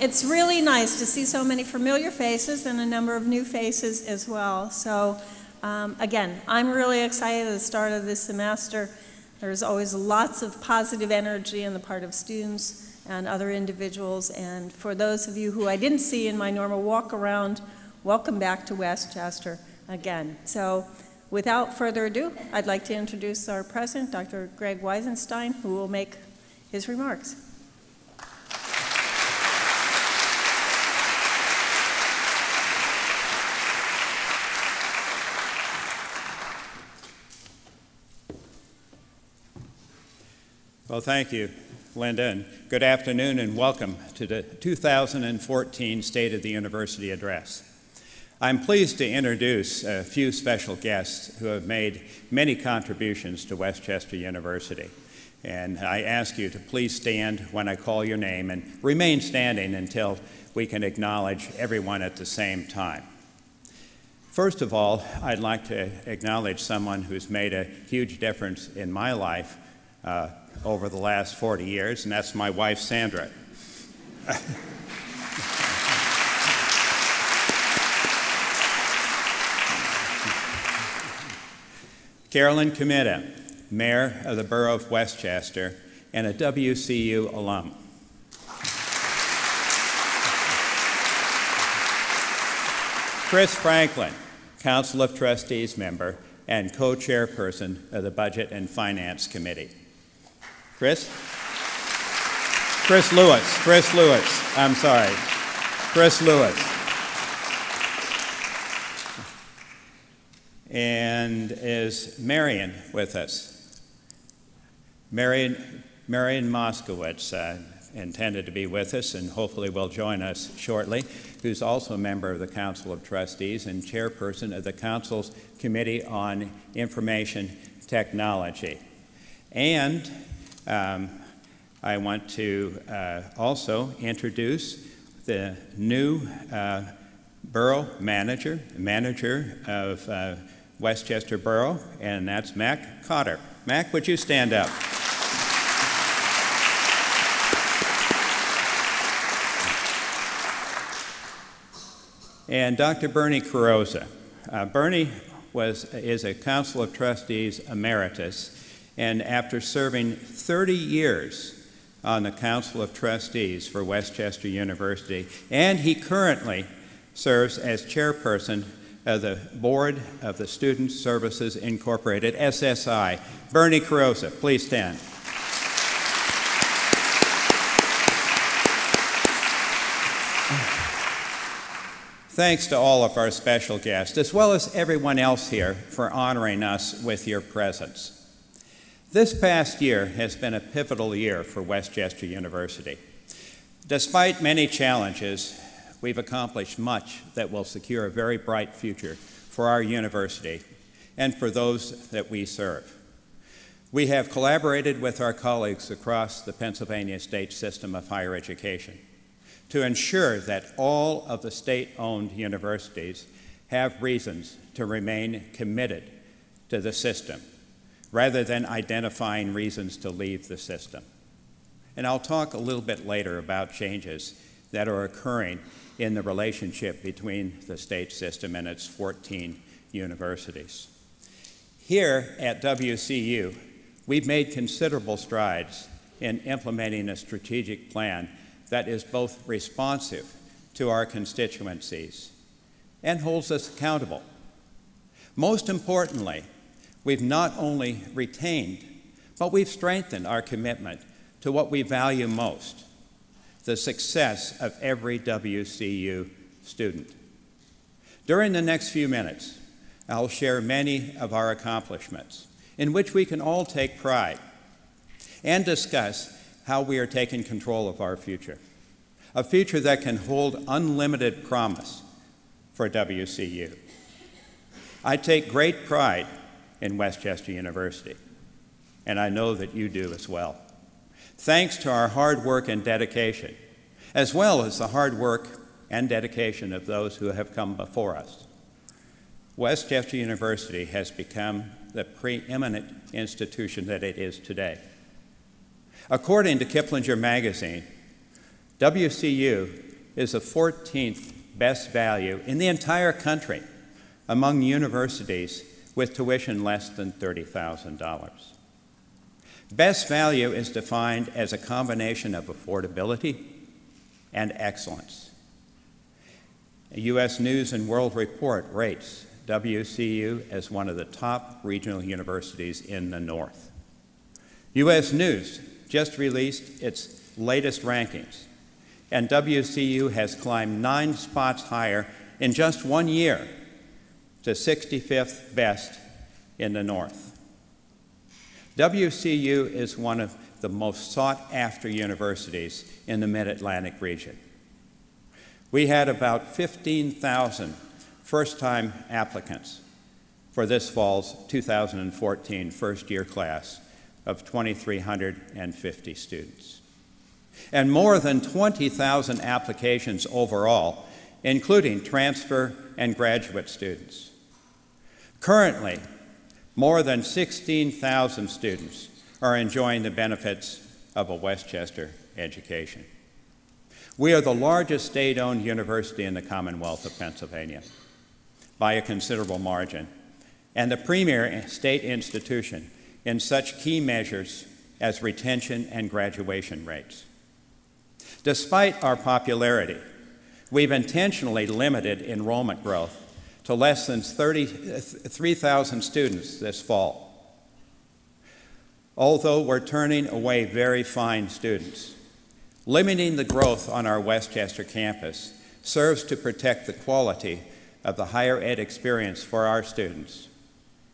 It's really nice to see so many familiar faces and a number of new faces as well. So again, I'm really excited at the start of this semester. There's always lots of positive energy on the part of students and other individuals. And for those of you who I didn't see in my normal walk around, welcome back to Westchester again. So without further ado, I'd like to introduce our president, Dr. Greg Weisenstein, who will make his remarks. Well, thank you, Linda, and good afternoon and welcome to the 2014 State of the University Address. I'm pleased to introduce a few special guests who have made many contributions to Westchester University. And I ask you to please stand when I call your name and remain standing until we can acknowledge everyone at the same time. First of all, I'd like to acknowledge someone who's made a huge difference in my life over the last 40 years, and that's my wife, Sandra. Carolyn Comita, Mayor of the Borough of Westchester and a WCU alum. Chris Franklin, Council of Trustees member and co-chairperson of the Budget and Finance Committee. Chris Lewis, I'm sorry. Chris Lewis. And is Marion with us? Marion Moskowitz intended to be with us and hopefully will join us shortly, who's also a member of the Council of Trustees and chairperson of the Council's Committee on Information Technology. And I want to also introduce the new borough manager of Westchester Borough, and that's Mac Cotter. Mac, would you stand up? And Dr. Bernie Carrozza. Bernie is a Council of Trustees emeritus, and after serving 30 years on the Council of Trustees for Westchester University, and he currently serves as chairperson of the Board of the Student Services Incorporated, SSI. Bernie Carrozza, please stand. Thanks to all of our special guests, as well as everyone else here, for honoring us with your presence. This past year has been a pivotal year for Westchester University. Despite many challenges, we've accomplished much that will secure a very bright future for our university and for those that we serve. We have collaborated with our colleagues across the Pennsylvania state system of higher education to ensure that all of the state-owned universities have reasons to remain committed to the system, rather than identifying reasons to leave the system. And I'll talk a little bit later about changes that are occurring in the relationship between the state system and its 14 universities. Here at WCU, we've made considerable strides in implementing a strategic plan that is both responsive to our constituencies and holds us accountable. Most importantly, we've not only retained, but we've strengthened our commitment to what we value most, the success of every WCU student. During the next few minutes, I'll share many of our accomplishments in which we can all take pride and discuss how we are taking control of our future, a future that can hold unlimited promise for WCU. I take great pride in Westchester University, and I know that you do as well. Thanks to our hard work and dedication, as well as the hard work and dedication of those who have come before us, Westchester University has become the preeminent institution that it is today. According to Kiplinger magazine, WCU is the 14th best value in the entire country among universities with tuition less than $30,000. Best value is defined as a combination of affordability and excellence. A U.S. News and World Report rates WCU as one of the top regional universities in the North. U.S. News just released its latest rankings, and WCU has climbed 9 spots higher in just 1 year to 65th best in the North. WCU is one of the most sought-after universities in the Mid-Atlantic region. We had about 15,000 first-time applicants for this fall's 2014 first-year class of 2,350 students, and more than 20,000 applications overall, including transfer and graduate students. Currently, more than 16,000 students are enjoying the benefits of a Westchester education. We are the largest state-owned university in the Commonwealth of Pennsylvania by a considerable margin, and the premier state institution in such key measures as retention and graduation rates. Despite our popularity, we've intentionally limited enrollment growth to less than 3,000 students this fall. Although we're turning away very fine students, limiting the growth on our Westchester campus serves to protect the quality of the higher ed experience for our students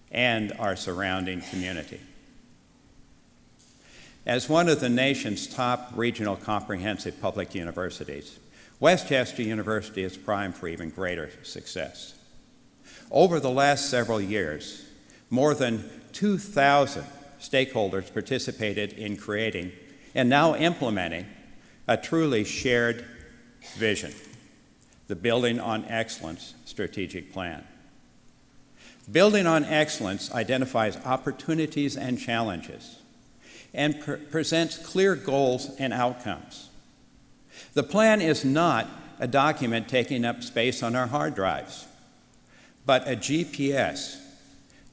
and our surrounding community. As one of the nation's top regional comprehensive public universities, Westchester University is primed for even greater success. Over the last several years, more than 2,000 stakeholders participated in creating and now implementing a truly shared vision, the Building on Excellence strategic plan. Building on Excellence identifies opportunities and challenges and presents clear goals and outcomes. The plan is not a document taking up space on our hard drives, but a GPS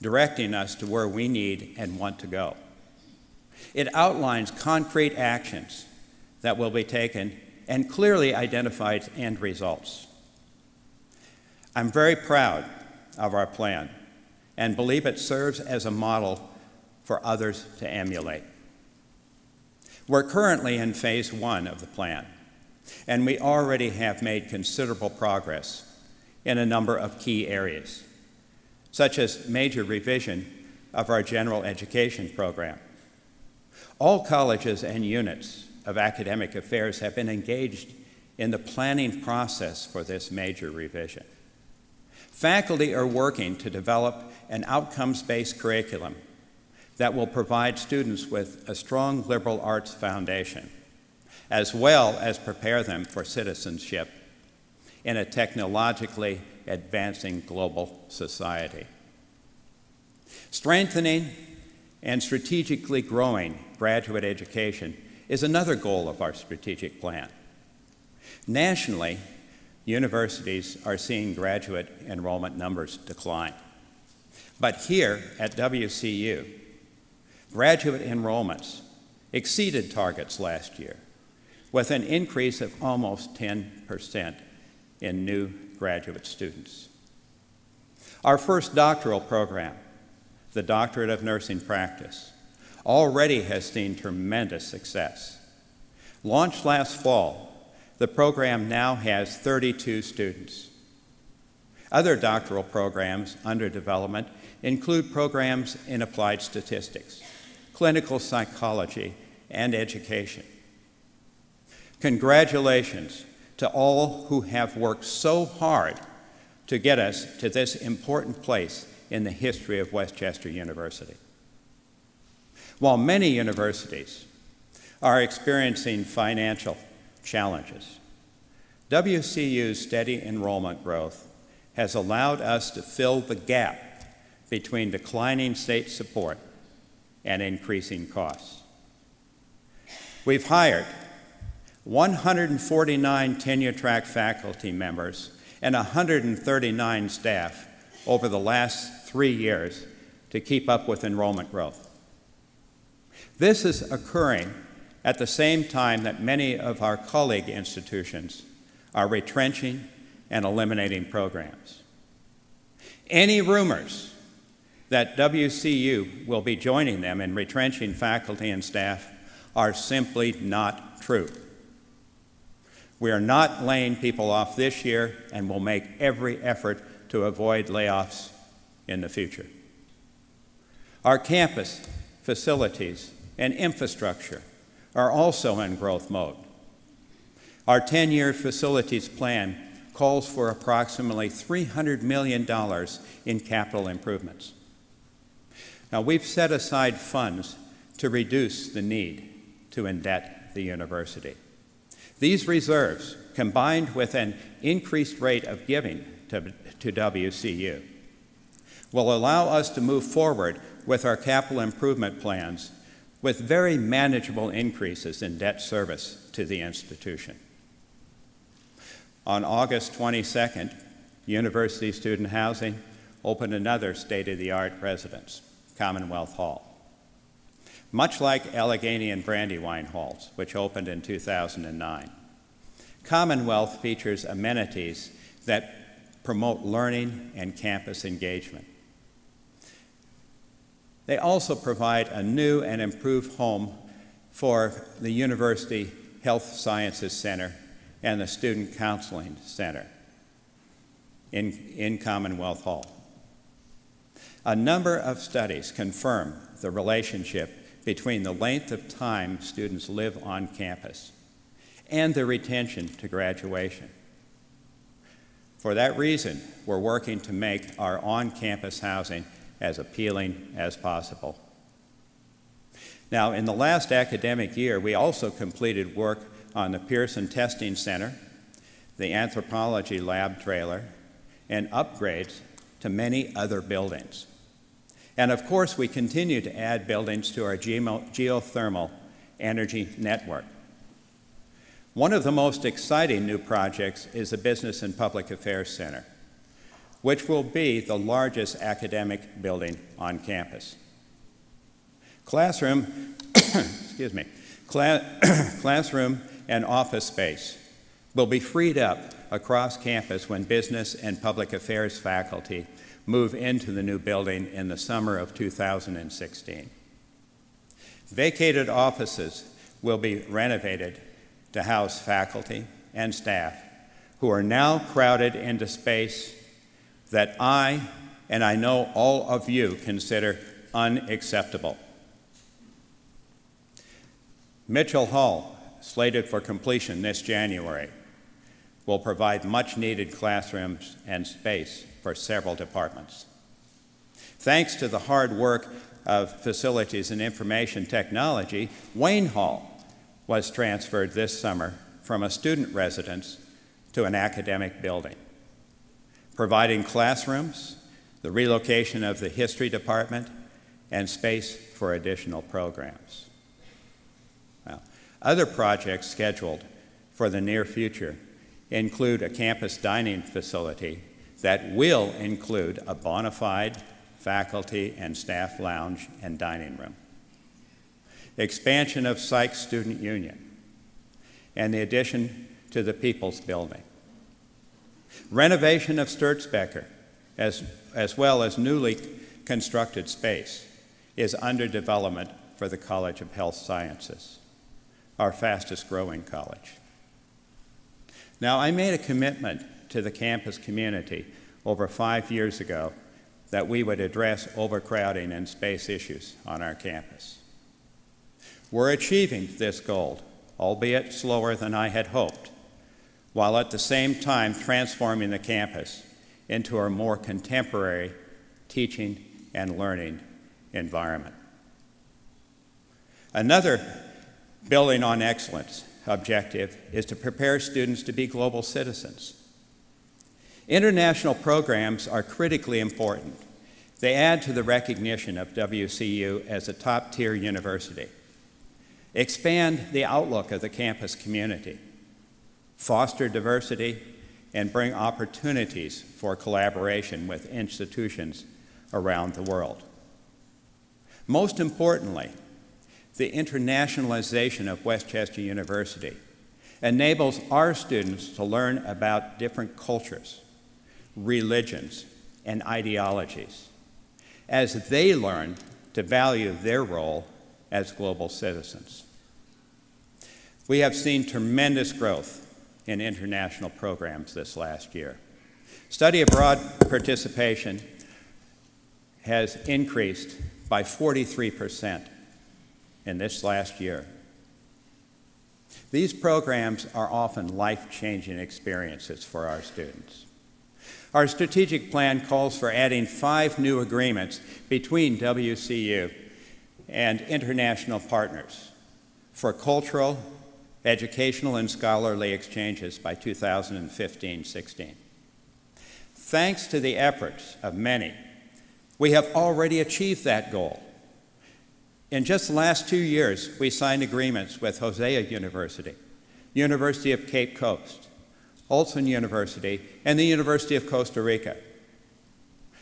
directing us to where we need and want to go. It outlines concrete actions that will be taken and clearly identifies end results. I'm very proud of our plan and believe it serves as a model for others to emulate. We're currently in phase 1 of the plan, and we already have made considerable progress in a number of key areas, such as major revision of our general education program. All colleges and units of academic affairs have been engaged in the planning process for this major revision. Faculty are working to develop an outcomes-based curriculum that will provide students with a strong liberal arts foundation, as well as prepare them for citizenship in a technologically advancing global society. Strengthening and strategically growing graduate education is another goal of our strategic plan. Nationally, universities are seeing graduate enrollment numbers decline. But here at WCU, graduate enrollments exceeded targets last year, with an increase of almost 10% in new graduate students. Our first doctoral program, the Doctorate of Nursing Practice, already has seen tremendous success. Launched last fall, the program now has 32 students. Other doctoral programs under development include programs in applied statistics, clinical psychology, and education. Congratulations to all who have worked so hard to get us to this important place in the history of Westchester University. While many universities are experiencing financial challenges, WCU's steady enrollment growth has allowed us to fill the gap between declining state support and increasing costs. We've hired 149 tenure-track faculty members, and 139 staff over the last 3 years to keep up with enrollment growth. This is occurring at the same time that many of our colleague institutions are retrenching and eliminating programs. Any rumors that WCU will be joining them in retrenching faculty and staff are simply not true. We are not laying people off this year and will make every effort to avoid layoffs in the future. Our campus, facilities, and infrastructure are also in growth mode. Our 10-year facilities plan calls for approximately $300 million in capital improvements. Now, we've set aside funds to reduce the need to indebt the university. These reserves, combined with an increased rate of giving to WCU, will allow us to move forward with our capital improvement plans with very manageable increases in debt service to the institution. On August 22nd, University Student Housing opened another state-of-the-art residence, Commonwealth Hall. Much like Allegheny and Brandywine Halls, which opened in 2009, Commonwealth features amenities that promote learning and campus engagement. They also provide a new and improved home for the University Health Sciences Center and the Student Counseling Center in Commonwealth Hall. A number of studies confirm the relationship between the length of time students live on campus and their retention to graduation. For that reason, we're working to make our on-campus housing as appealing as possible. Now, in the last academic year, we also completed work on the Pearson Testing Center, the Anthropology Lab trailer, and upgrades to many other buildings. And of course, we continue to add buildings to our geothermal energy network. One of the most exciting new projects is the Business and Public Affairs Center, which will be the largest academic building on campus. Classroom and office space will be freed up across campus when business and public affairs faculty move into the new building in the summer of 2016. Vacated offices will be renovated to house faculty and staff who are now crowded into space that I, and I know all of you, consider unacceptable. Mitchell Hall, slated for completion this January, will provide much-needed classrooms and space for several departments. Thanks to the hard work of Facilities and Information Technology, Wayne Hall was transferred this summer from a student residence to an academic building, providing classrooms, the relocation of the history department, and space for additional programs. Now, other projects scheduled for the near future include a campus dining facility that will include a bona fide faculty and staff lounge and dining room, expansion of Sykes Student Union, and the addition to the People's Building. Renovation of Sturzbecker, as well as newly constructed space, is under development for the College of Health Sciences, our fastest growing college. Now, I made a commitment to the campus community over 5 years ago that we would address overcrowding and space issues on our campus. We're achieving this goal, albeit slower than I had hoped, while at the same time transforming the campus into a more contemporary teaching and learning environment. Another building on excellence objective is to prepare students to be global citizens. International programs are critically important. They add to the recognition of WCU as a top-tier university. expand the outlook of the campus community, foster diversity, and bring opportunities for collaboration with institutions around the world. Most importantly, the internationalization of Westchester University enables our students to learn about different cultures, religions, and ideologies as they learn to value their role as global citizens. We have seen tremendous growth in international programs this last year. Study abroad participation has increased by 43% in this last year. These programs are often life-changing experiences for our students. Our strategic plan calls for adding 5 new agreements between WCU and international partners for cultural, educational, and scholarly exchanges by 2015-16. Thanks to the efforts of many, we have already achieved that goal. In just the last 2 years, we signed agreements with Hosea University, University of Cape Coast, Olson University, and the University of Costa Rica.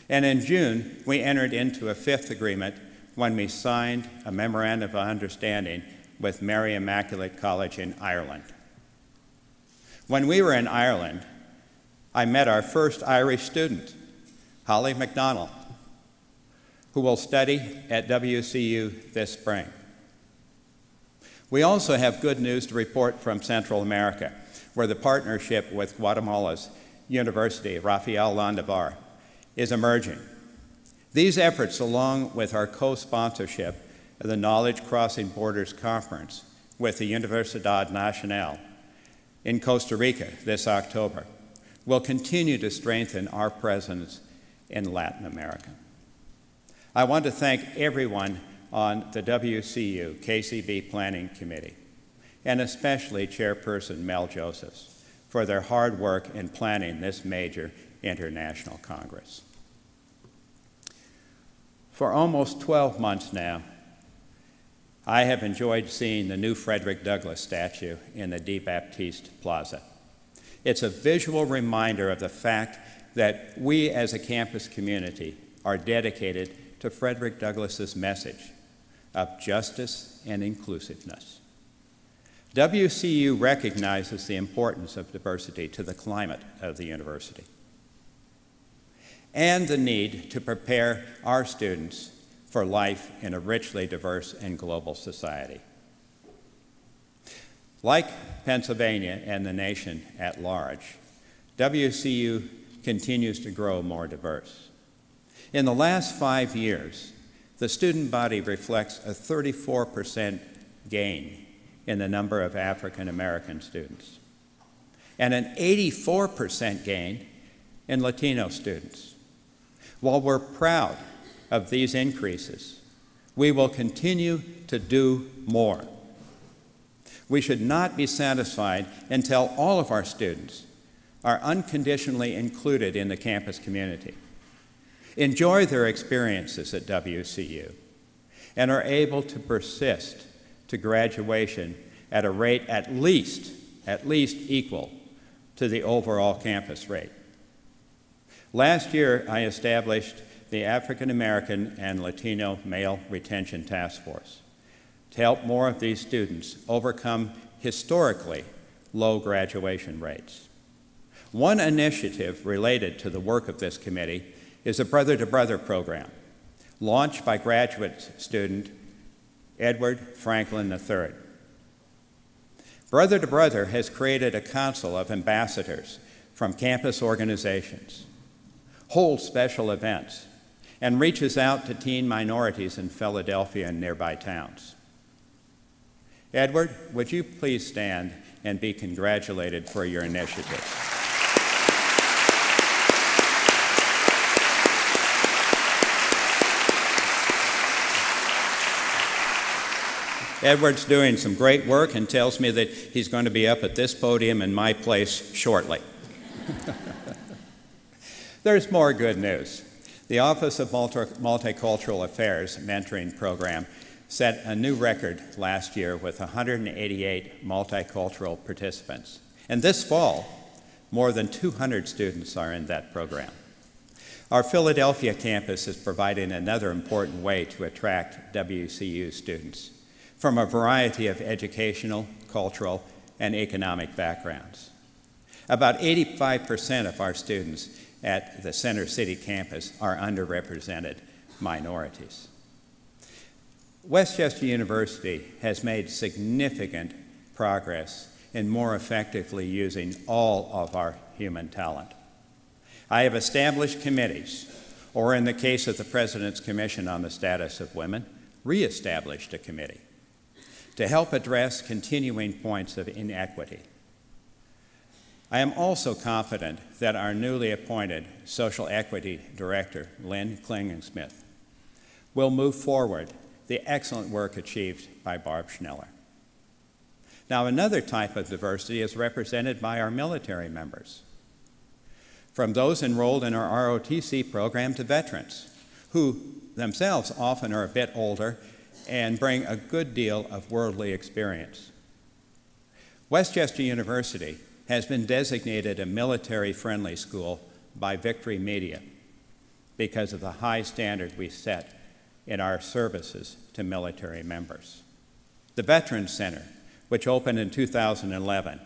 And in June, we entered into a 5th agreement when we signed a memorandum of understanding with Mary Immaculate College in Ireland. When we were in Ireland, I met our first Irish student, Holly MacDonald, who will study at WCU this spring. We also have good news to report from Central America, where the partnership with Guatemala's University, Rafael Landavar, is emerging. These efforts, along with our co-sponsorship of the Knowledge Crossing Borders Conference with the Universidad Nacional in Costa Rica this October, will continue to strengthen our presence in Latin America. I want to thank everyone on the WCU KCB Planning Committee, and especially Chairperson Mel Josephs, for their hard work in planning this major international Congress. For almost 12 months now, I have enjoyed seeing the new Frederick Douglass statue in the De Baptiste Plaza. It's a visual reminder of the fact that we as a campus community are dedicated to Frederick Douglass's message of justice and inclusiveness. WCU recognizes the importance of diversity to the climate of the university and the need to prepare our students for life in a richly diverse and global society. Like Pennsylvania and the nation at large, WCU continues to grow more diverse. In the last 5 years, the student body reflects a 34% gain in the number of African American students, and an 84% gain in Latino students. While we're proud of these increases, we will continue to do more. We should not be satisfied until all of our students are unconditionally included in the campus community, enjoy their experiences at WCU, and are able to persist to graduation at a rate at least equal to the overall campus rate. Last year, I established the African American and Latino Male Retention Task Force to help more of these students overcome historically low graduation rates. One initiative related to the work of this committee is a Brother-to-Brother program launched by graduate student Edward Franklin III. Brother-to-Brother has created a council of ambassadors from campus organizations, holds special events, and reaches out to teen minorities in Philadelphia and nearby towns. Edward, would you please stand and be congratulated for your initiative? Edward's doing some great work and tells me that he's going to be up at this podium in my place shortly. There's more good news. The Office of Multicultural Affairs Mentoring Program set a new record last year with 188 multicultural participants. And this fall, more than 200 students are in that program. Our Philadelphia campus is providing another important way to attract WCU students from a variety of educational, cultural, and economic backgrounds. About 85% of our students at the Center City campus are underrepresented minorities. Westchester University has made significant progress in more effectively using all of our human talent. I have established committees, or in the case of the President's Commission on the Status of Women, reestablished a committee to help address continuing points of inequity. I am also confident that our newly appointed Social Equity Director, Lynn Klingensmith, will move forward the excellent work achieved by Barb Schneller. Now, another type of diversity is represented by our military members, from those enrolled in our ROTC program to veterans, who themselves often are a bit older and bring a good deal of worldly experience. Westchester University has been designated a military-friendly school by Victory Media because of the high standard we set in our services to military members. The Veterans Center, which opened in 2011,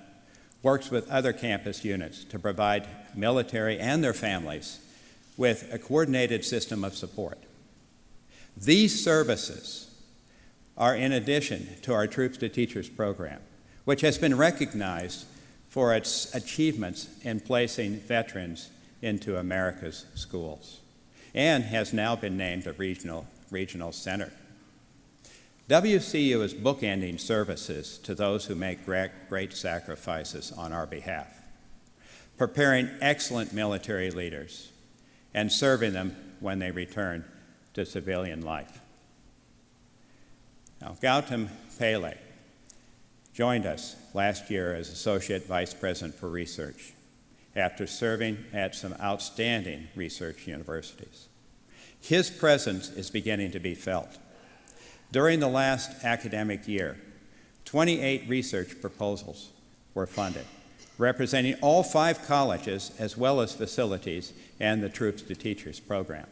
works with other campus units to provide military and their families with a coordinated system of support. These services are in addition to our Troops to Teachers program, which has been recognized for its achievements in placing veterans into America's schools, and has now been named a regional center. WCU is bookending services to those who make great sacrifices on our behalf, preparing excellent military leaders and serving them when they return to civilian life. Now, Gautam Pele joined us last year as Associate Vice President for Research after serving at some outstanding research universities. His presence is beginning to be felt. During the last academic year, 28 research proposals were funded, representing all 5 colleges as well as facilities and the Troops to Teachers program.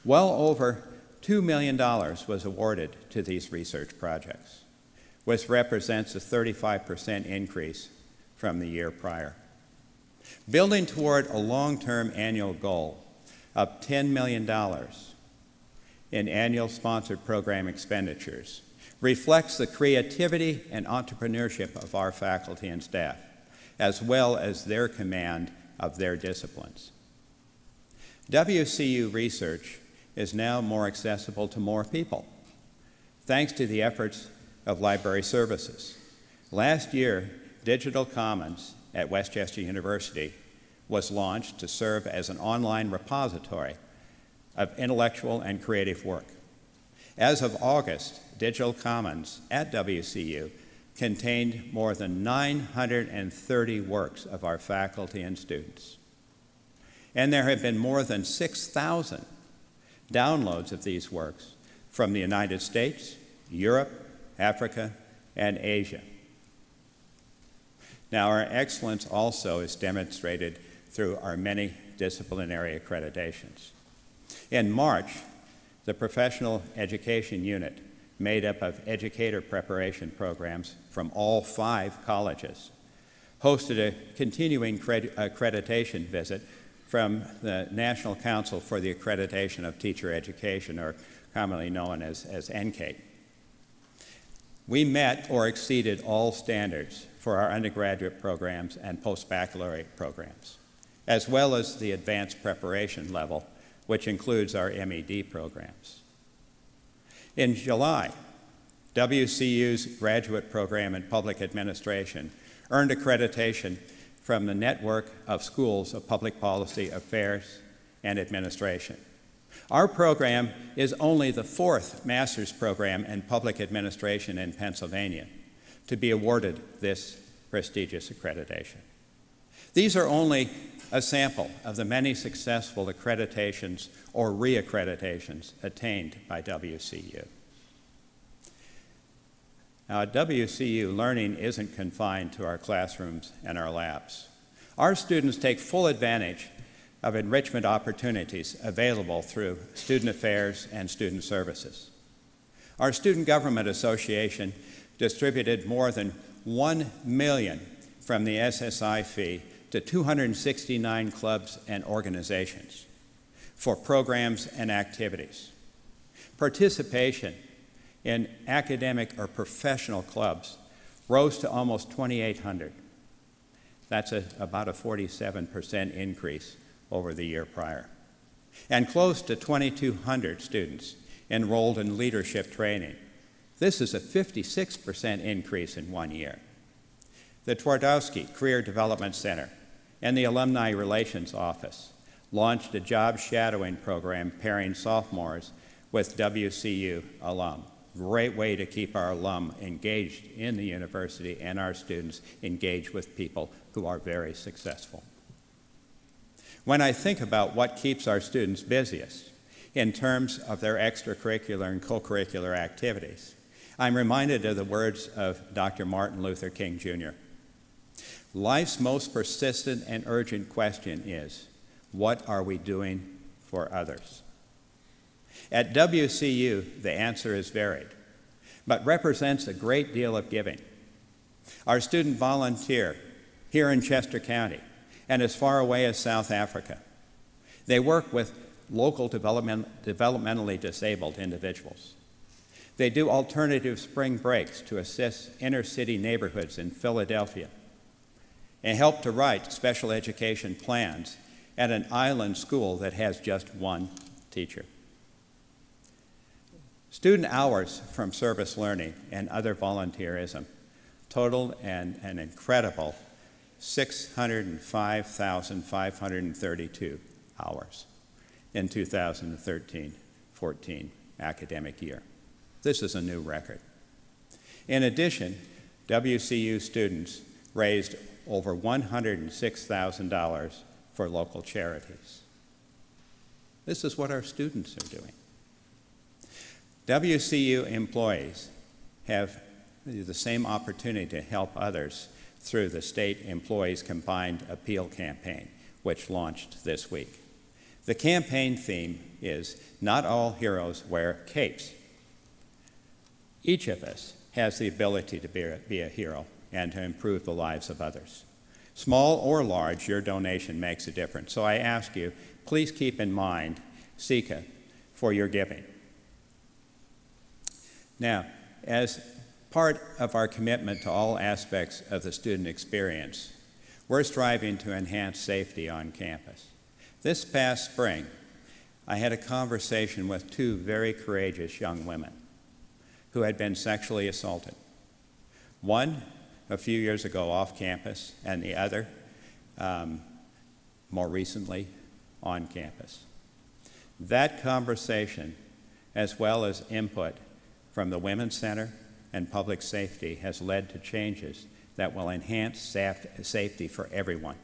Well over $2 million was awarded to these research projects, which represents a 35% increase from the year prior. Building toward a long-term annual goal of $10 million in annual sponsored program expenditures reflects the creativity and entrepreneurship of our faculty and staff, as well as their command of their disciplines. WCU research is now more accessible to more people, thanks to the efforts of library services. Last year, Digital Commons at Westchester University was launched to serve as an online repository of intellectual and creative work. As of August, Digital Commons at WCU contained more than 930 works of our faculty and students. And there have been more than 6,000 downloads of these works from the United States, Europe, Africa, and Asia. Now, our excellence also is demonstrated through our many disciplinary accreditations. In March, the Professional Education Unit, made up of educator preparation programs from all 5 colleges, hosted a continuing accreditation visit from the National Council for the Accreditation of Teacher Education, or commonly known as NCATE. We met or exceeded all standards for our undergraduate programs and post-baccalaureate programs, as well as the advanced preparation level, which includes our MED programs. In July, WCU's graduate program in public administration earned accreditation from the Network of Schools of Public Policy Affairs and Administration. Our program is only the 4th master's program in public administration in Pennsylvania to be awarded this prestigious accreditation. These are only a sample of the many successful accreditations or reaccreditations attained by WCU. Now, at WCU, learning isn't confined to our classrooms and our labs. Our students take full advantage of enrichment opportunities available through student affairs and student services. Our Student Government Association distributed more than $1 million from the SSI fee to 269 clubs and organizations for programs and activities. Participation in academic or professional clubs rose to almost 2,800. That's about a 47% increase over the year prior. And close to 2,200 students enrolled in leadership training. This is a 56% increase in 1 year. The Twardowski Career Development Center and the Alumni Relations Office launched a job shadowing program pairing sophomores with WCU alum. Great way to keep our alum engaged in the university and our students engaged with people who are very successful. When I think about what keeps our students busiest in terms of their extracurricular and co-curricular activities, I'm reminded of the words of Dr. Martin Luther King Jr. Life's most persistent and urgent question is, what are we doing for others? At WCU, the answer is varied, but represents a great deal of giving. Our students volunteer here in Chester County and as far away as South Africa. They work with local developmentally disabled individuals. They do alternative spring breaks to assist inner-city neighborhoods in Philadelphia and help to write special education plans at an island school that has just one teacher. Student hours from service learning and other volunteerism totaled an incredible 605,532 hours in 2013-14 academic year. This is a new record. In addition, WCU students raised over $106,000 for local charities. This is what our students are doing. WCU employees have the same opportunity to help others through the State Employees Combined Appeal Campaign, which launched this week. The campaign theme is, "Not all heroes wear capes." Each of us has the ability to be a hero and to improve the lives of others. Small or large, your donation makes a difference. So I ask you, please keep in mind SECA for your giving. Now, as part of our commitment to all aspects of the student experience, we're striving to enhance safety on campus. This past spring, I had a conversation with two very courageous young women who had been sexually assaulted. One a few years ago off campus, and the other more recently on campus. That conversation, as well as input from the Women's Center and Public Safety, has led to changes that will enhance safety for everyone.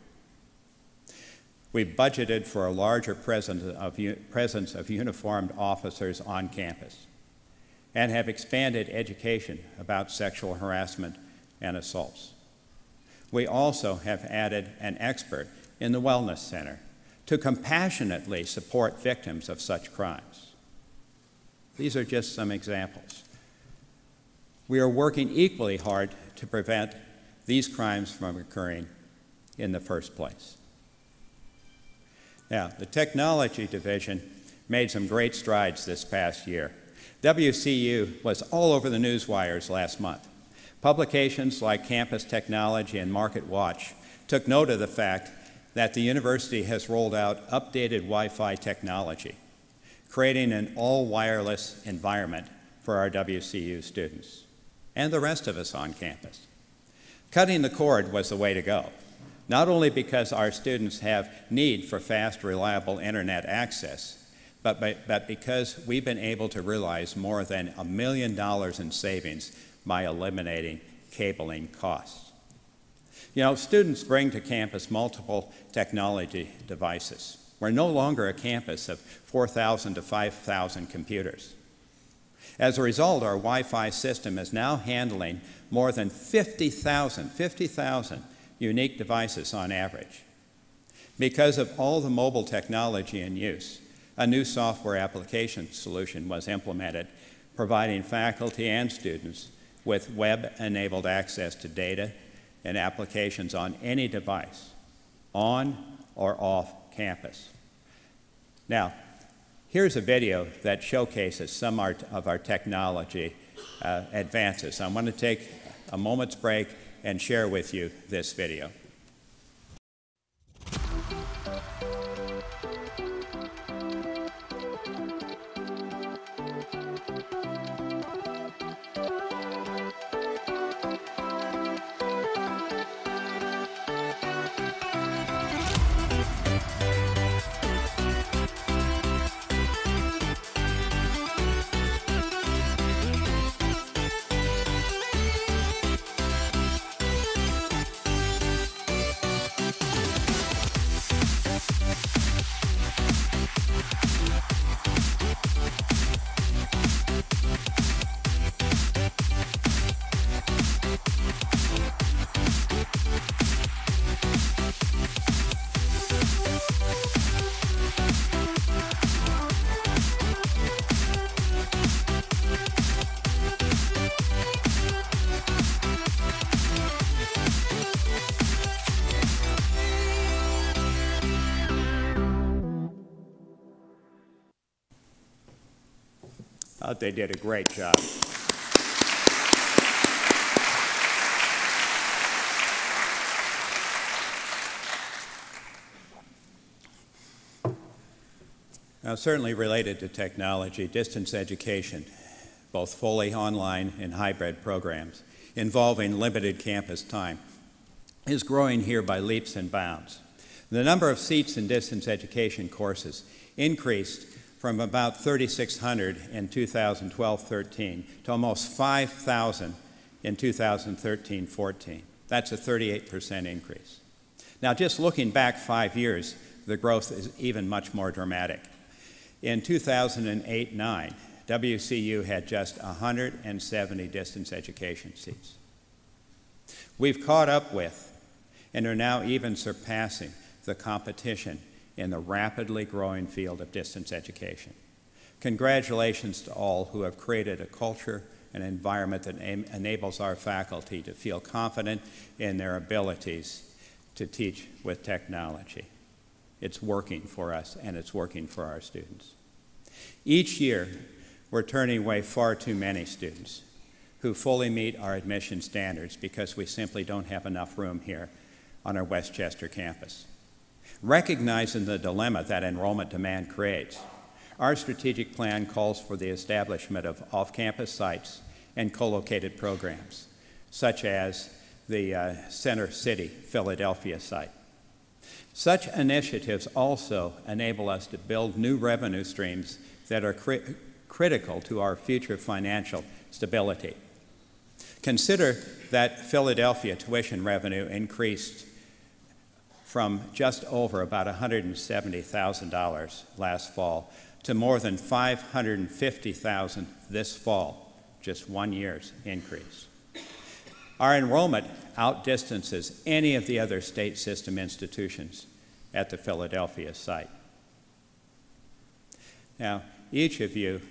We've budgeted for a larger presence of uniformed officers on campus and have expanded education about sexual harassment and assaults. We also have added an expert in the Wellness Center to compassionately support victims of such crimes. These are just some examples. We are working equally hard to prevent these crimes from occurring in the first place. Now, the Technology Division made some great strides this past year. WCU was all over the news wires last month. Publications like Campus Technology and Market Watch took note of the fact that the university has rolled out updated Wi-Fi technology, creating an all-wireless environment for our WCU students and the rest of us on campus. Cutting the cord was the way to go, not only because our students have need for fast, reliable internet access, but because we've been able to realize more than $1 million in savings by eliminating cabling costs. You know, students bring to campus multiple technology devices. We're no longer a campus of 4,000 to 5,000 computers. As a result, our Wi-Fi system is now handling more than 50,000 unique devices on average. Because of all the mobile technology in use, a new software application solution was implemented, providing faculty and students with web-enabled access to data and applications on any device, on or off campus. Now, here's a video that showcases some of our technology advances. I want to take a moment's break and share with you this video. They did a great job. Now, certainly related to technology, distance education, both fully online and hybrid programs involving limited campus time, is growing here by leaps and bounds. The number of seats in distance education courses increased from about 3,600 in 2012-13 to almost 5,000 in 2013-14. That's a 38% increase. Now, just looking back 5 years, the growth is even much more dramatic. In 2008-9, WCU had just 170 distance education seats. We've caught up with and are now even surpassing the competition in the rapidly growing field of distance education. Congratulations to all who have created a culture and environment that enables our faculty to feel confident in their abilities to teach with technology. It's working for us, and it's working for our students. Each year, we're turning away far too many students who fully meet our admission standards because we simply don't have enough room here on our Westchester campus. Recognizing the dilemma that enrollment demand creates, our strategic plan calls for the establishment of off-campus sites and co-located programs, such as the Center City, Philadelphia site. Such initiatives also enable us to build new revenue streams that are critical to our future financial stability. Consider that Philadelphia tuition revenue increased from just over about $170,000 last fall to more than $550,000 this fall, just 1 year's increase. Our enrollment outdistances any of the other state system institutions at the Philadelphia site. Now, each of you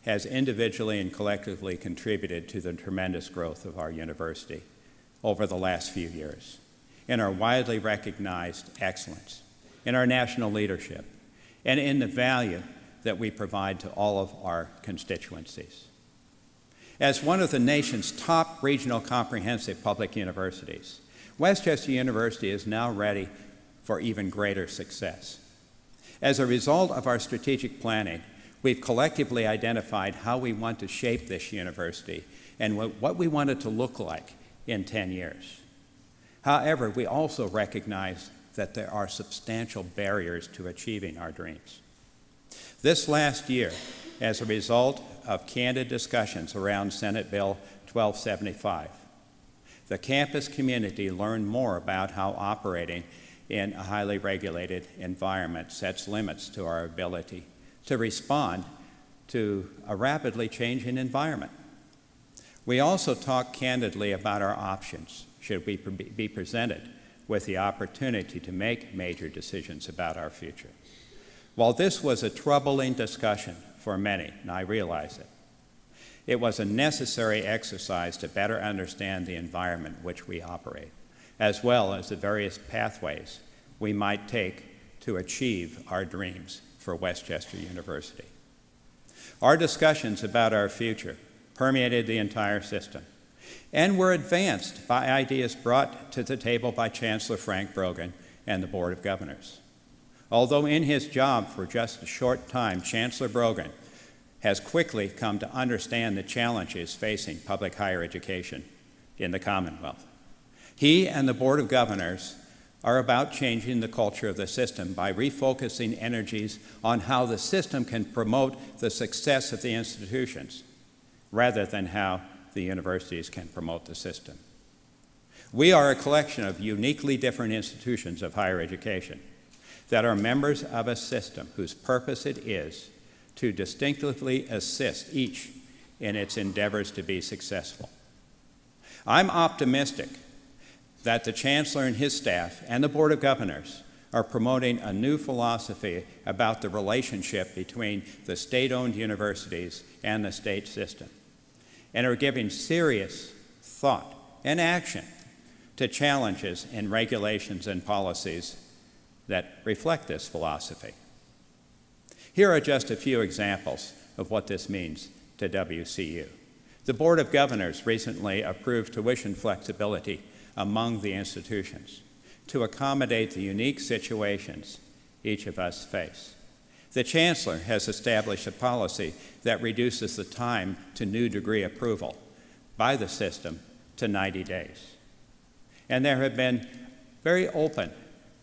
has individually and collectively contributed to the tremendous growth of our university over the last few years, in our widely recognized excellence, in our national leadership, and in the value that we provide to all of our constituencies. As one of the nation's top regional comprehensive public universities, Westchester University is now ready for even greater success. As a result of our strategic planning, we've collectively identified how we want to shape this university and what we want it to look like in 10 years. However, we also recognize that there are substantial barriers to achieving our dreams. This last year, as a result of candid discussions around Senate Bill 1275, the campus community learned more about how operating in a highly regulated environment sets limits to our ability to respond to a rapidly changing environment. We also talk candidly about our options should we be presented with the opportunity to make major decisions about our future. While this was a troubling discussion for many, and I realize it, it was a necessary exercise to better understand the environment in which we operate, as well as the various pathways we might take to achieve our dreams for Westchester University. Our discussions about our future permeated the entire system and were advanced by ideas brought to the table by Chancellor Frank Brogan and the Board of Governors. Although in his job for just a short time, Chancellor Brogan has quickly come to understand the challenges facing public higher education in the Commonwealth. He and the Board of Governors are about changing the culture of the system by refocusing energies on how the system can promote the success of the institutions, rather than how the universities can promote the system. We are a collection of uniquely different institutions of higher education that are members of a system whose purpose it is to distinctively assist each in its endeavors to be successful. I'm optimistic that the Chancellor and his staff and the Board of Governors are promoting a new philosophy about the relationship between the state-owned universities and the state system, and are giving serious thought and action to challenges in regulations and policies that reflect this philosophy. Here are just a few examples of what this means to WCU. The Board of Governors recently approved tuition flexibility among the institutions to accommodate the unique situations each of us face. The Chancellor has established a policy that reduces the time to new degree approval by the system to 90 days. And there have been very open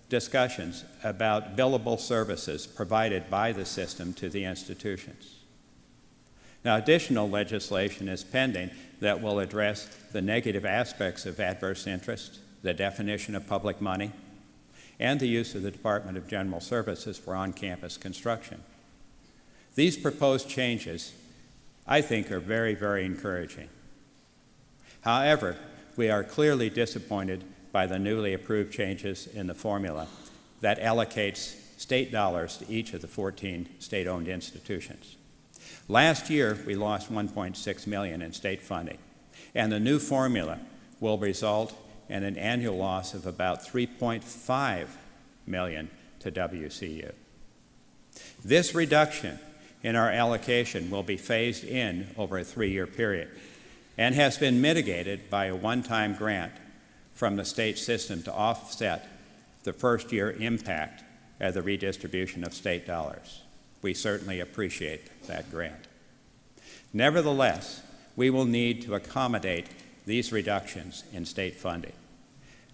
discussions about billable services provided by the system to the institutions. Now, additional legislation is pending that will address the negative aspects of adverse interest, the definition of public money, and the use of the Department of General Services for on-campus construction. These proposed changes, I think, are very, very encouraging. However, we are clearly disappointed by the newly approved changes in the formula that allocates state dollars to each of the 14 state-owned institutions. Last year, we lost $1.6 million in state funding, and the new formula will result in an annual loss of about $3.5 million to WCU. This reduction in our allocation will be phased in over a 3-year period and has been mitigated by a one-time grant from the state system to offset the first-year impact of the redistribution of state dollars. We certainly appreciate that grant. Nevertheless, we will need to accommodate these reductions in state funding.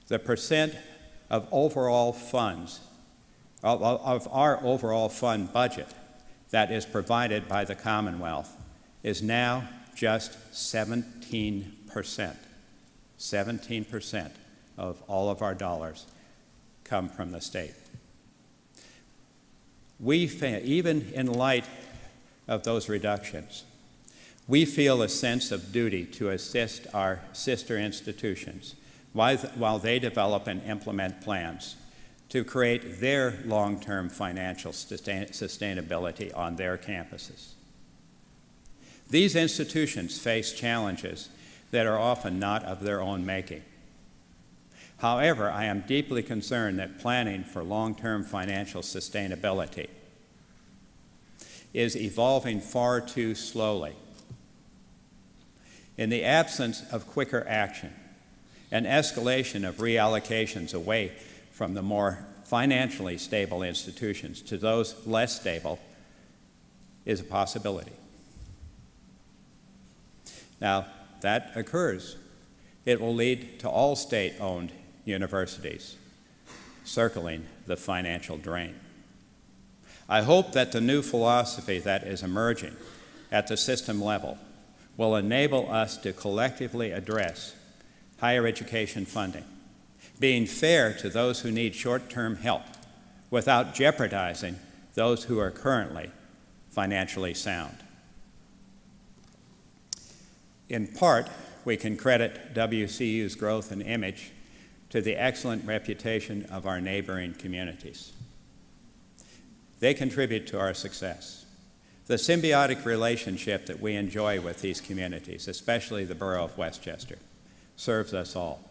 The percent of overall funds, of our overall fund budget that is provided by the Commonwealth is now just 17%. 17% of all of our dollars come from the state. Even in light of those reductions, we feel a sense of duty to assist our sister institutions while they develop and implement plans to create their long-term financial sustainability on their campuses. These institutions face challenges that are often not of their own making. However, I am deeply concerned that planning for long-term financial sustainability is evolving far too slowly. In the absence of quicker action, an escalation of reallocations away from the more financially stable institutions to those less stable is a possibility. Now, that occurs. It will lead to all state-owned universities circling the financial drain. I hope that the new philosophy that is emerging at the system level will enable us to collectively address higher education funding, being fair to those who need short-term help without jeopardizing those who are currently financially sound. In part, we can credit WCU's growth and image to the excellent reputation of our neighboring communities. They contribute to our success. The symbiotic relationship that we enjoy with these communities, especially the borough of Westchester, serves us all.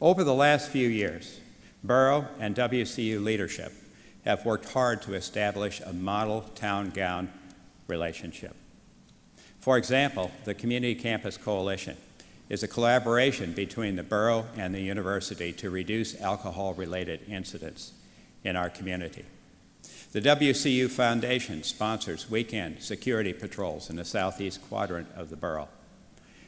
Over the last few years, borough and WCU leadership have worked hard to establish a model town-gown relationship. For example, the Community Campus Coalition is a collaboration between the borough and the university to reduce alcohol-related incidents in our community. The WCU Foundation sponsors weekend security patrols in the southeast quadrant of the borough.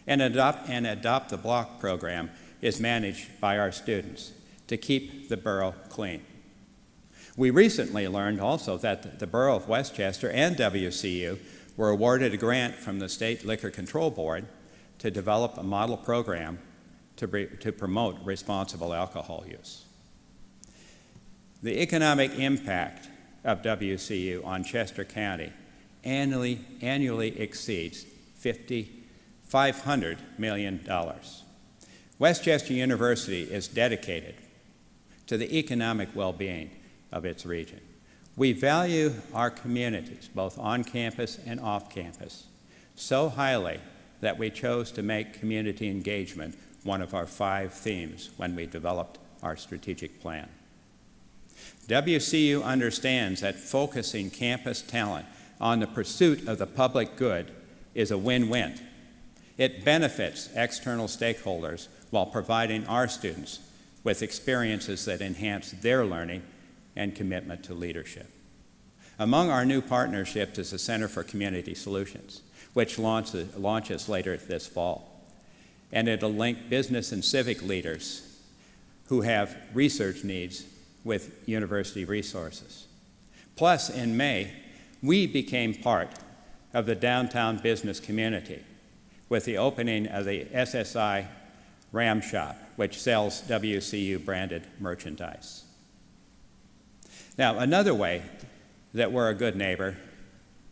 And Adopt the Block program is managed by our students to keep the borough clean. We recently learned also that the borough of Westchester and WCU were awarded a grant from the State Liquor Control Board to develop a model program to promote responsible alcohol use. The economic impact of WCU on Chester County annually exceeds $500 million. Westchester University is dedicated to the economic well-being of its region. We value our communities, both on campus and off campus, so highly that we chose to make community engagement one of our 5 themes when we developed our strategic plan. WCU understands that focusing campus talent on the pursuit of the public good is a win-win. It benefits external stakeholders while providing our students with experiences that enhance their learning and commitment to leadership. Among our new partnerships is the Center for Community Solutions, which launches later this fall. And it'll link business and civic leaders who have research needs with university resources. Plus, in May, we became part of the downtown business community with the opening of the SSI Ram Shop, which sells WCU-branded merchandise. Now, another way that we're a good neighbor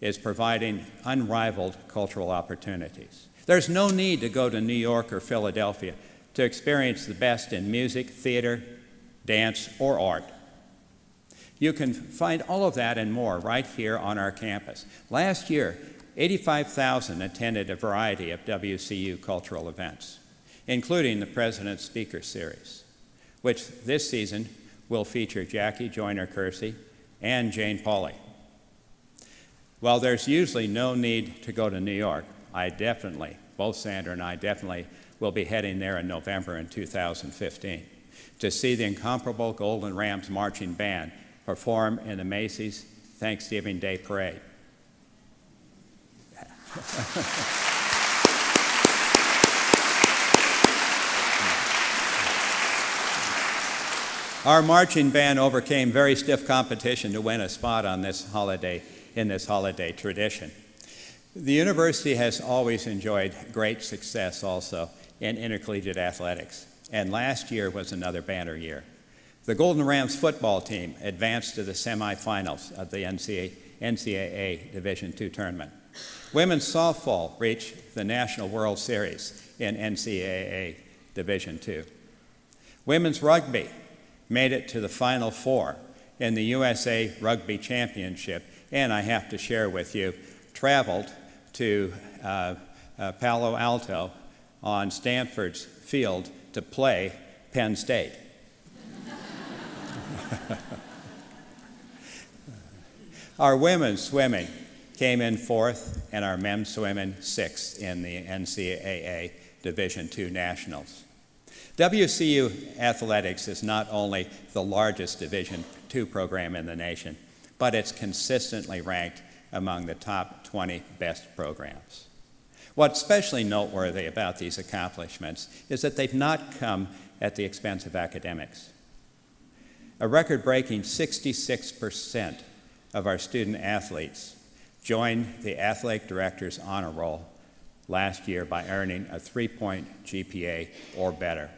is providing unrivaled cultural opportunities. There's no need to go to New York or Philadelphia to experience the best in music, theater, dance, or art. You can find all of that and more right here on our campus. Last year, 85,000 attended a variety of WCU cultural events, including the President's Speaker Series, which this season will feature Jackie Joyner-Kersee and Jane Pauley. While there's usually no need to go to New York, both Sandra and I definitely will be heading there in November in 2015 to see the incomparable Golden Rams Marching Band perform in the Macy's Thanksgiving Day Parade. Our marching band overcame very stiff competition to win a spot on this holiday, in this holiday tradition. The university has always enjoyed great success also in intercollegiate athletics, and last year was another banner year. The Golden Rams football team advanced to the semifinals of the NCAA Division II tournament. Women's softball reached the National World Series in NCAA Division II. Women's rugby made it to the Final Four in the USA Rugby Championship, and I have to share with you, traveled to Palo Alto on Stanford's field to play Penn State. Our women's swimming came in 4th, and our men's swimming 6th in the NCAA Division II Nationals. WCU Athletics is not only the largest Division II program in the nation, but it's consistently ranked among the top 20 best programs. What's especially noteworthy about these accomplishments is that they've not come at the expense of academics. A record-breaking 66% of our student athletes joined the Athletic Director's Honor Roll last year by earning a 3-point GPA or better.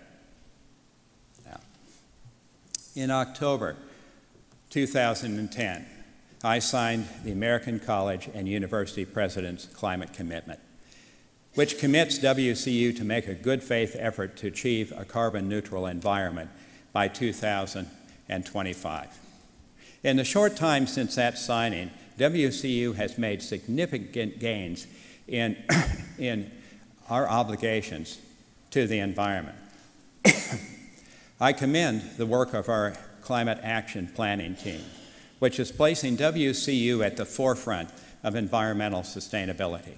Now, in October 2010, I signed the American College and University President's Climate Commitment. which commits WCU to make a good faith effort to achieve a carbon neutral environment by 2025. In the short time since that signing, WCU has made significant gains in our obligations to the environment. I commend the work of our climate action planning team, which is placing WCU at the forefront of environmental sustainability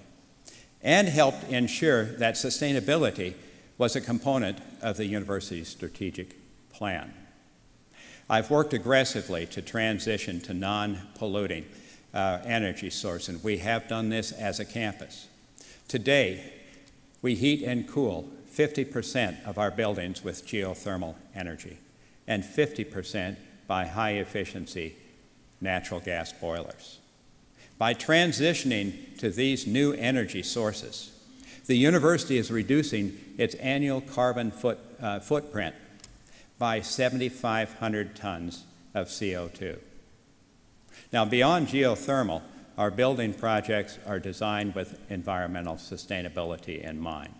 and helped ensure that sustainability was a component of the university's strategic plan. I've worked aggressively to transition to non-polluting energy source, and we have done this as a campus. Today, we heat and cool 50% of our buildings with geothermal energy and 50% by high-efficiency natural gas boilers. By transitioning to these new energy sources, the university is reducing its annual carbon footprint by 7,500 tons of CO2. Now, beyond geothermal, our building projects are designed with environmental sustainability in mind.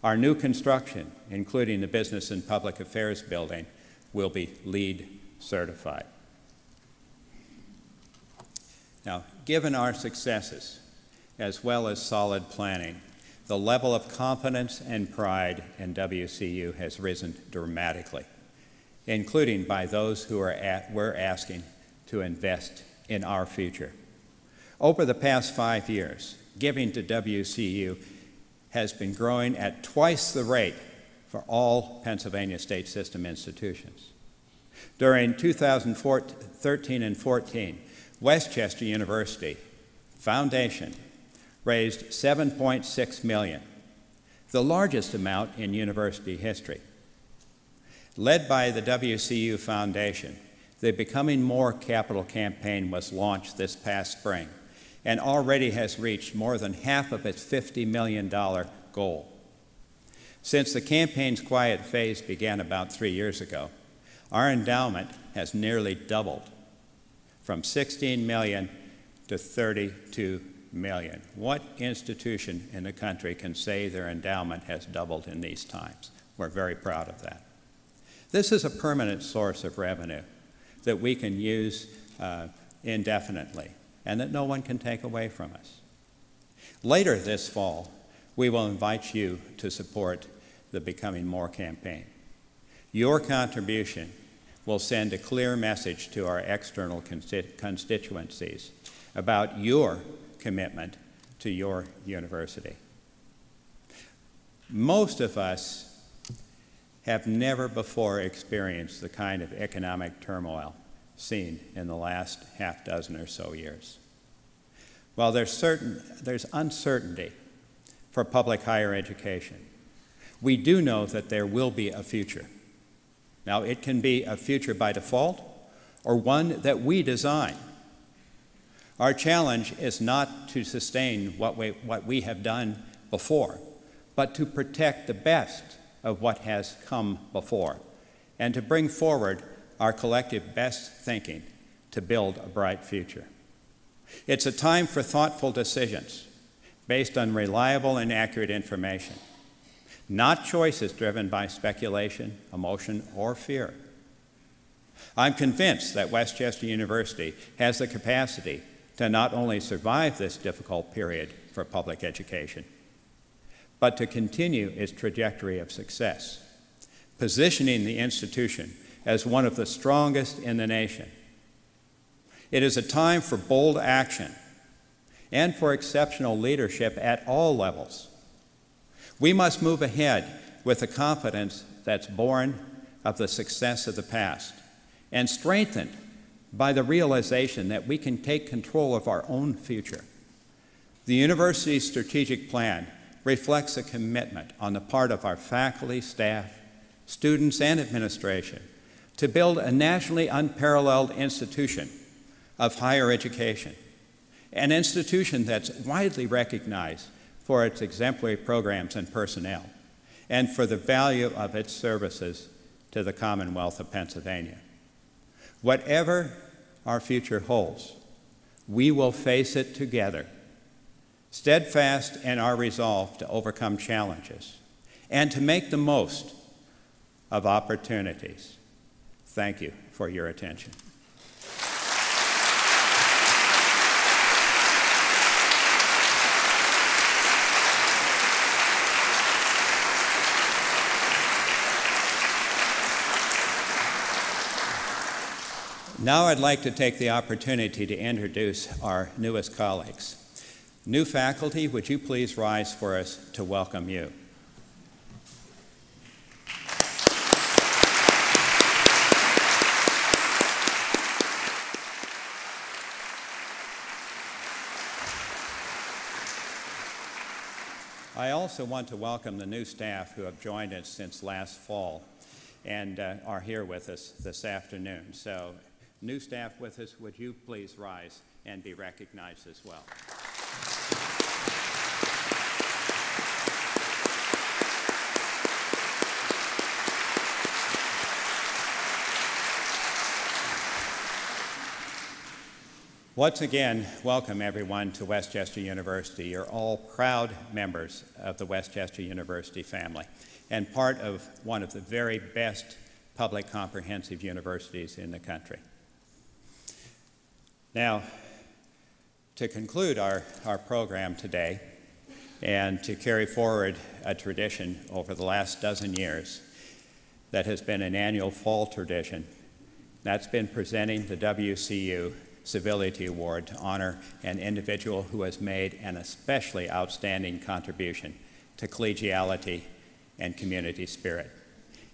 Our new construction, including the Business and Public Affairs building, will be LEED certified. Now, given our successes, as well as solid planning, the level of confidence and pride in WCU has risen dramatically, including by those who we're asking to invest in our future. Over the past 5 years, giving to WCU has been growing at twice the rate for all Pennsylvania state system institutions. During 2013 and 14, Westchester University Foundation raised $7.6 million, the largest amount in university history. Led by the WCU Foundation, the Becoming More Capital campaign was launched this past spring and already has reached more than half of its $50 million goal. Since the campaign's quiet phase began about 3 years ago, our endowment has nearly doubled from $16 million to $32 million. What institution in the country can say their endowment has doubled in these times? We're very proud of that. This is a permanent source of revenue that we can use indefinitely and that no one can take away from us. Later this fall, we will invite you to support the Becoming More campaign. Your contribution will send a clear message to our external constituencies about your commitment to your university. Most of us have never before experienced the kind of economic turmoil seen in the last half dozen or so years. While there's uncertainty for public higher education, we do know that there will be a future. Now, it can be a future by default or one that we design. Our challenge is not to sustain what we have done before, but to protect the best of what has come before and to bring forward our collective best thinking to build a bright future. It's a time for thoughtful decisions based on reliable and accurate information, not choices driven by speculation, emotion, or fear. I'm convinced that Westchester University has the capacity to not only survive this difficult period for public education, but to continue its trajectory of success, positioning the institution as one of the strongest in the nation. It is a time for bold action and for exceptional leadership at all levels. We must move ahead with a confidence that's born of the success of the past and strengthened by the realization that we can take control of our own future. The university's strategic plan reflects a commitment on the part of our faculty, staff, students, and administration to build a nationally unparalleled institution of higher education, an institution that's widely recognized for its exemplary programs and personnel, and for the value of its services to the Commonwealth of Pennsylvania. Whatever our future holds, we will face it together steadfast in our resolve to overcome challenges and to make the most of opportunities. Thank you for your attention. Now I'd like to take the opportunity to introduce our newest colleagues. New faculty, would you please rise for us to welcome you? I also want to welcome the new staff who have joined us since last fall and are here with us this afternoon. So, new staff with us, would you please rise and be recognized as well? Once again, welcome everyone to Westchester University. You're all proud members of the Westchester University family and part of one of the very best public comprehensive universities in the country. Now, to conclude our program today and to carry forward a tradition over the last dozen years that has been an annual fall tradition, that's been presenting the WCU Civility Award to honor an individual who has made an especially outstanding contribution to collegiality and community spirit.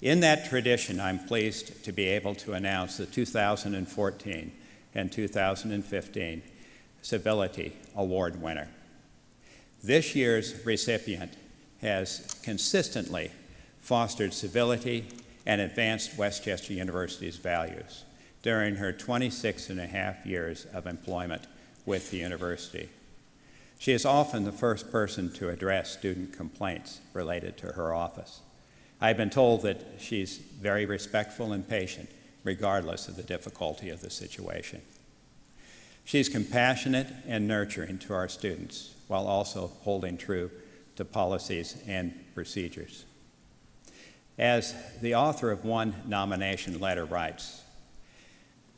In that tradition, I'm pleased to be able to announce the 2014 and 2015 Civility Award winner. This year's recipient has consistently fostered civility and advanced Westchester University's values during her 26.5 years of employment with the university. She is often the first person to address student complaints related to her office. I've been told that she's very respectful and patient, regardless of the difficulty of the situation. She's compassionate and nurturing to our students, while also holding true to policies and procedures. As the author of one nomination letter writes,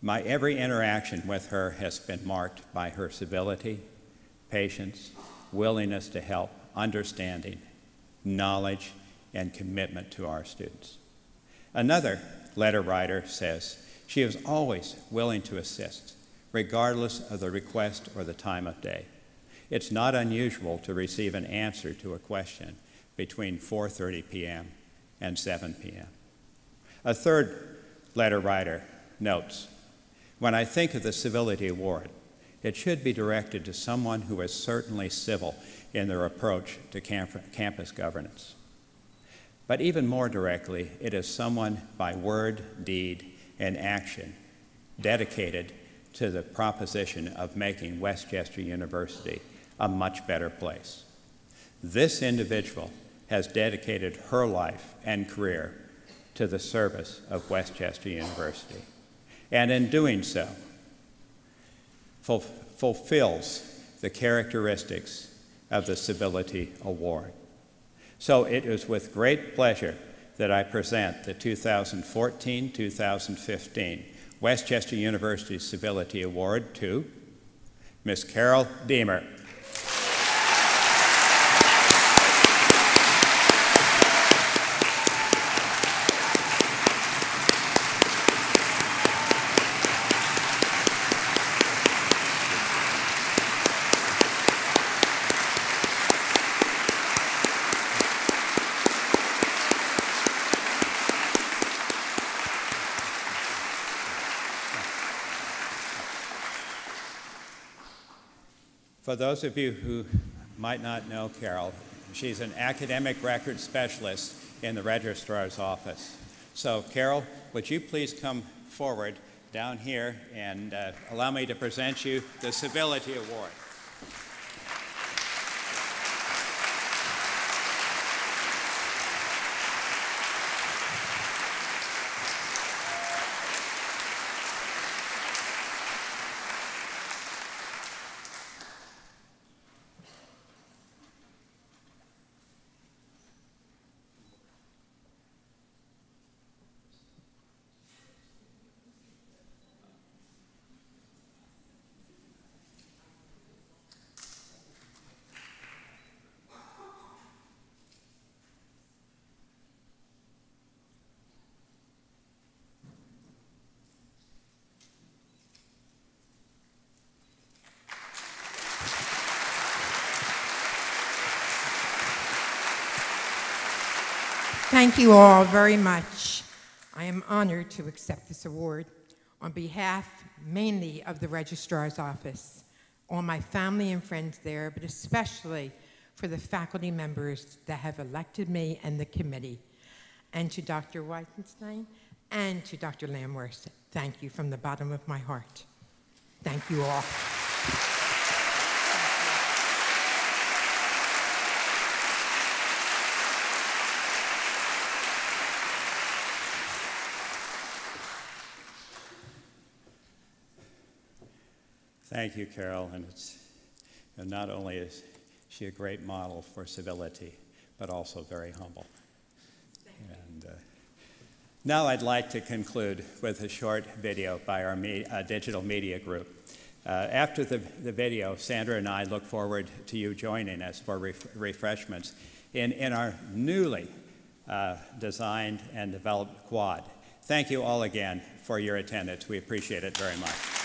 "My every interaction with her has been marked by her civility, patience, willingness to help, understanding, knowledge, and commitment to our students." Another letter writer says, "She is always willing to assist, regardless of the request or the time of day. It's not unusual to receive an answer to a question between 4:30 p.m. and 7 p.m. A third letter writer notes, "When I think of the Civility Award, it should be directed to someone who is certainly civil in their approach to campus governance. But even more directly, it is someone by word, deed, and action dedicated to the proposition of making Westchester University a much better place. This individual has dedicated her life and career to the service of Westchester University, and in doing so, fulfills the characteristics of the Civility Award. So it is with great pleasure that I present the 2014-2015 Westchester University Civility Award to Ms. Carol Deemer. For those of you who might not know Carol, she's an academic record specialist in the registrar's office. So Carol, would you please come forward down here and allow me to present you the Civility Award. Thank you all very much. I am honored to accept this award on behalf mainly of the Registrar's Office, all my family and friends there, but especially for the faculty members that have elected me and the committee. And to Dr. Weisenstein and to Dr. Lamworth, thank you from the bottom of my heart. Thank you all. Thank you, Carol. And it's, not only is she a great model for civility, but also very humble. And now I'd like to conclude with a short video by our digital media group. After the video, Sandra and I look forward to you joining us for refreshments in our newly designed and developed quad. Thank you all again for your attendance. We appreciate it very much.